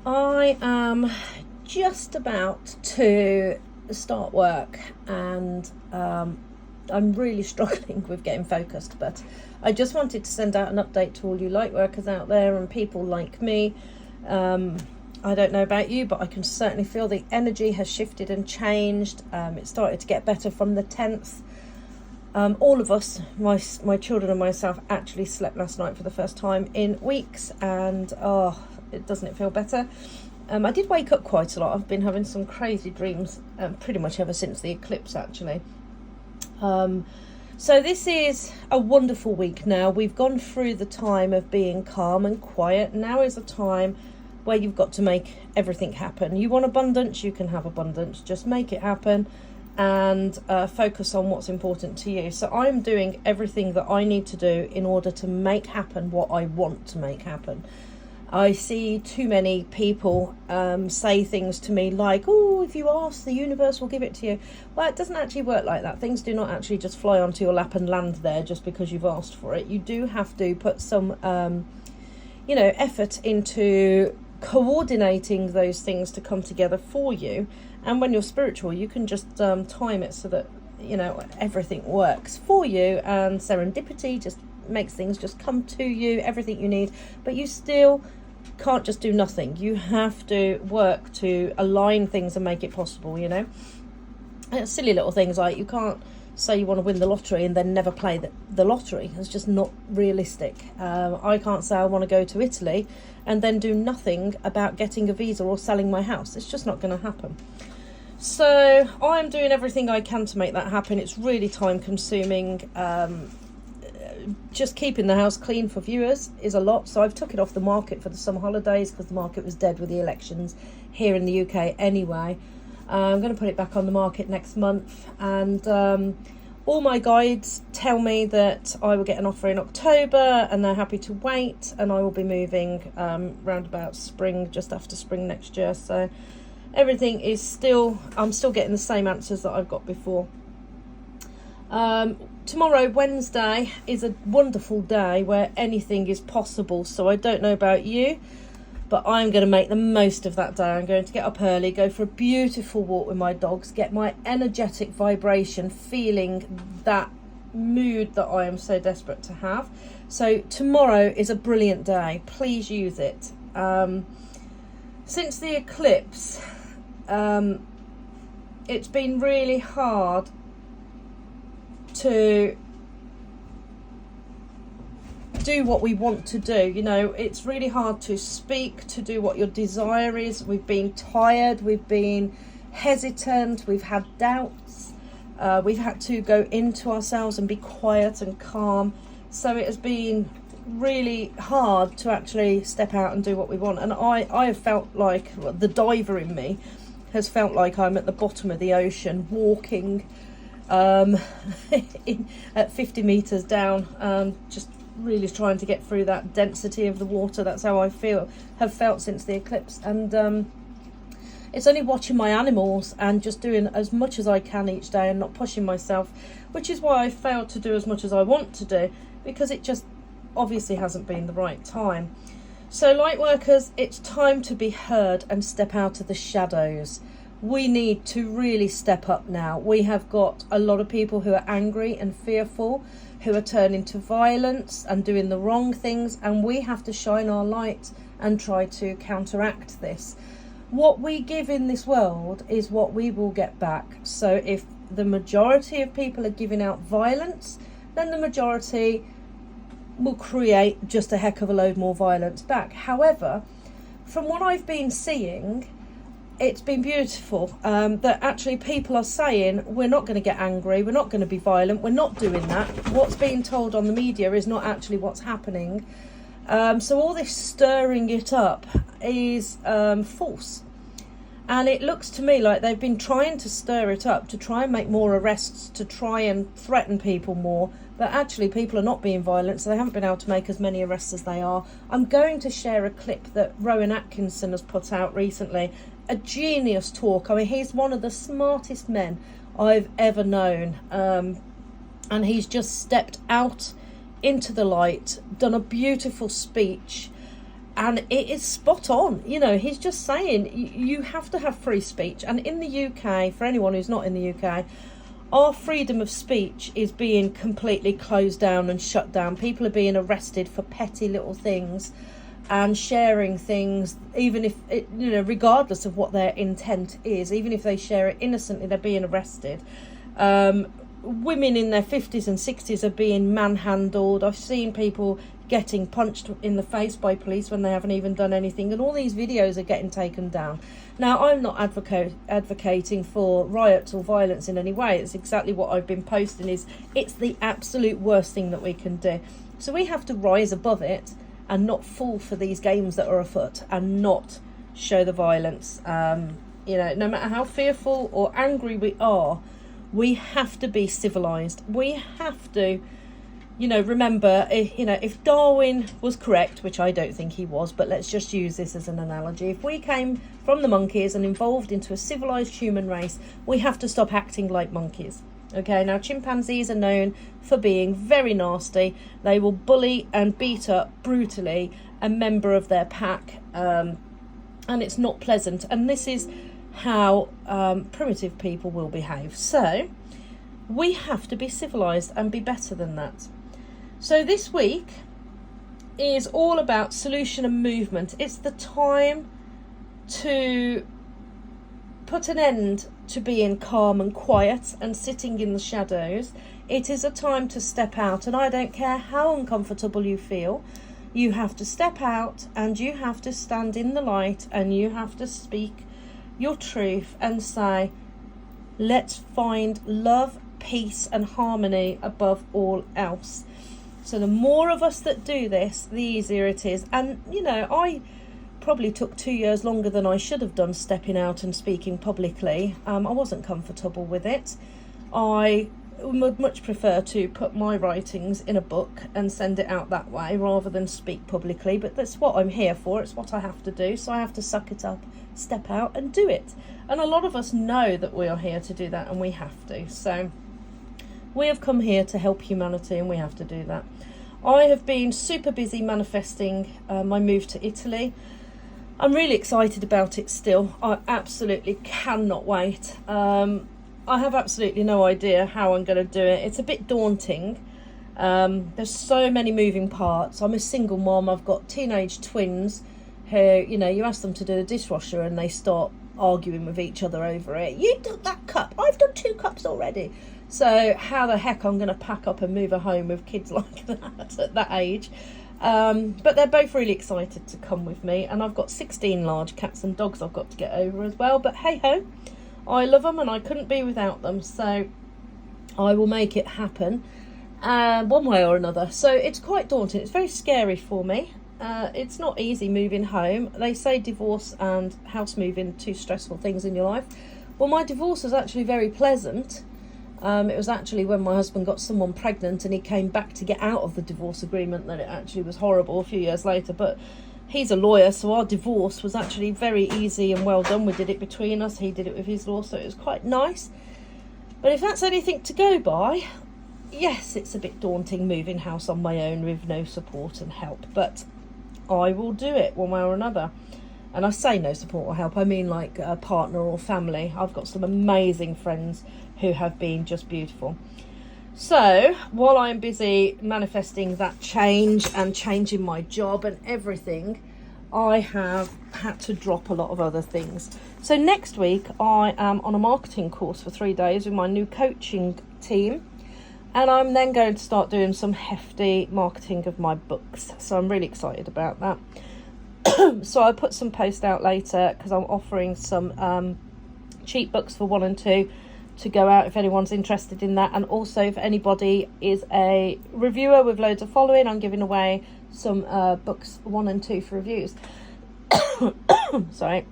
I am just about to start work, and I'm really struggling with getting focused, but I just wanted to send out an update to all you light workers out there and people like me. I don't know about you, but I can certainly feel the energy has shifted and changed. It started to get better from the 10th. All of us, my children and myself, actually slept last night for the first time in weeks, and doesn't it feel better? I did wake up quite a lot. I've been having some crazy dreams pretty much ever since the eclipse, actually. So this is a wonderful week now. We've gone through the time of being calm and quiet. Now is a time where you've got to make everything happen. You want abundance, you can have abundance. Just make it happen and focus on what's important to you. So I'm doing everything that I need to do in order to make happen what I want to make happen. I see too many people say things to me like, oh, if you ask, the universe will give it to you. Well, it doesn't actually work like that. Things do not actually just fly onto your lap and land there just because you've asked for it. You do have to put some, effort into coordinating those things to come together for you. And when you're spiritual, you can just time it so that, everything works for you, and serendipity just makes things just come to you, everything you need. But you still can't just do nothing. You have to work to align things and make it possible, And silly little things like you can't say you want to win the lottery and then never play the lottery. It's just not realistic. I can't say I want to go to Italy and then do nothing about getting a visa or selling my house. It's just not going to happen. So I'm doing everything I can to make that happen. It's really time consuming. Just keeping the house clean for viewers is a lot. So I've took it off the market for the summer holidays because the market was dead with the elections here in the UK anyway. I'm going to put it back on the market next month, and all my guides tell me that I will get an offer in October and they're happy to wait, and I will be moving round about spring, just after spring next year. So everything is I'm still getting the same answers that I've got before. Tomorrow, Wednesday, is a wonderful day where anything is possible. So I don't know about you, but I'm going to make the most of that day. I'm going to get up early, go for a beautiful walk with my dogs, get my energetic vibration, feeling that mood that I am so desperate to have. So tomorrow is a brilliant day. Please use it. Since the eclipse, it's been really hard to do what we want to do. It's really hard to speak, to do what your desire is. We've been tired, we've been hesitant, we've had doubts, we've had to go into ourselves and be quiet and calm. So it has been really hard to actually step out and do what we want. And I have felt like the diver in me has felt like I'm at the bottom of the ocean walking at 50 meters down, just really trying to get through that density of the water. That's how I have felt since the eclipse. And it's only watching my animals and just doing as much as I can each day and not pushing myself, which is why I failed to do as much as I want to do, because it just obviously hasn't been the right time. So light workers, it's time to be heard and step out of the shadows. We need to really step up now. We have got a lot of people who are angry and fearful, who are turning to violence and doing the wrong things, and we have to shine our light and try to counteract this. What we give in this world is what we will get back. So if the majority of people are giving out violence, then the majority will create just a heck of a load more violence back. However, from what I've been seeing, it's been beautiful that actually people are saying, we're not going to get angry, we're not going to be violent, we're not doing that. What's being told on the media is not actually what's happening. So all this stirring it up is false. And it looks to me like they've been trying to stir it up to try and make more arrests, to try and threaten people more. But actually people are not being violent, so they haven't been able to make as many arrests as they are. I'm going to share a clip that Rowan Atkinson has put out recently. A genius talk. I mean, he's one of the smartest men I've ever known. And he's just stepped out into the light, done a beautiful speech, And it is spot on. You know, he's just saying you have to have free speech. And in the UK, for anyone who's not in the UK, our freedom of speech is being completely closed down and shut down. People are being arrested for petty little things and sharing things, even if it, you know, regardless of what their intent is, even if they share it innocently, they're being arrested. Women in their 50s and 60s are being manhandled. I've seen people getting punched in the face by police when they haven't even done anything, and all these videos are getting taken down. Now, I'm not advocating for riots or violence in any way. It's exactly what I've been posting, is it's the absolute worst thing that we can do. So we have to rise above it and not fall for these games that are afoot, and not show the violence. You know, no matter how fearful or angry we are, we have to be civilized. We have to, you know, remember, if Darwin was correct, which I don't think he was, but let's just use this as an analogy. If we came from the monkeys and evolved into a civilized human race, we have to stop acting like monkeys. Okay, now chimpanzees are known for being very nasty. They will bully and beat up brutally a member of their pack, and it's not pleasant. And this is how primitive people will behave. So we have to be civilized and be better than that. So this week is all about solution and movement. It's the time to put an end to being calm and quiet and sitting in the shadows. It is a time to step out, and I don't care how uncomfortable you feel. You have to step out, and you have to stand in the light, and you have to speak your truth and say, let's find love, peace and harmony above all else. So the more of us that do this, the easier it is. And you know, I probably took 2 years longer than I should have done stepping out and speaking publicly. I wasn't comfortable with it. I would much prefer to put my writings in a book and send it out that way rather than speak publicly, but that's what I'm here for. It's what I have to do, so I have to suck it up, step out and do it. And a lot of us know that we are here to do that, and we have to. So we have come here to help humanity, and we have to do that. I have been super busy manifesting my move to Italy. I'm really excited about it still. I absolutely cannot wait. I have absolutely no idea how I'm going to do it. It's a bit daunting. There's so many moving parts. I'm a single mom. I've got teenage twins who, you know, you ask them to do the dishwasher and they start arguing with each other over it. You did that cup. I've done 2 cups already. So how the heck I'm going to pack up and move her home with kids like that at that age? But they're both really excited to come with me, and I've got 16 large cats and dogs I've got to get over as well. But hey ho, I love them and I couldn't be without them, so I will make it happen one way or another. So it's quite daunting. It's very scary for me. It's not easy moving home. They say divorce and house moving, 2 stressful things in your life. Well, my divorce was actually very pleasant. It was actually when my husband got someone pregnant and he came back to get out of the divorce agreement that it actually was horrible a few years later. But he's a lawyer, so our divorce was actually very easy and well done. We did it between us. He did it with his law, so it was quite nice. But if that's anything to go by, yes, it's a bit daunting moving house on my own with no support and help. But I will do it one way or another. And I say no support or help, I mean like a partner or family. I've got some amazing friends who have been just beautiful. So while I'm busy manifesting that change and changing my job and everything, I have had to drop a lot of other things. So next week I am on a marketing course for 3 days with my new coaching team, and I'm then going to start doing some hefty marketing of my books. So I'm really excited about that. So I'll put some post out later because I'm offering some cheap books for 1 and 2 to go out if anyone's interested in that. And also if anybody is a reviewer with loads of following, I'm giving away some books 1 and 2 for reviews. Sorry.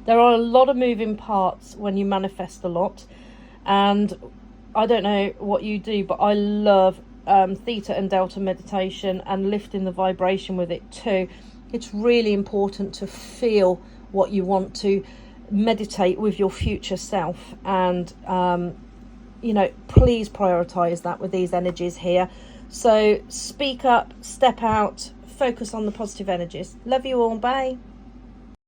There are a lot of moving parts when you manifest a lot, and I don't know what you do, but I love theta and delta meditation and lifting the vibration with it too. It's really important to feel what you want to meditate with your future self, and you know, please prioritize that with these energies here. So speak up, step out, focus on the positive energies. Love you all. Bye.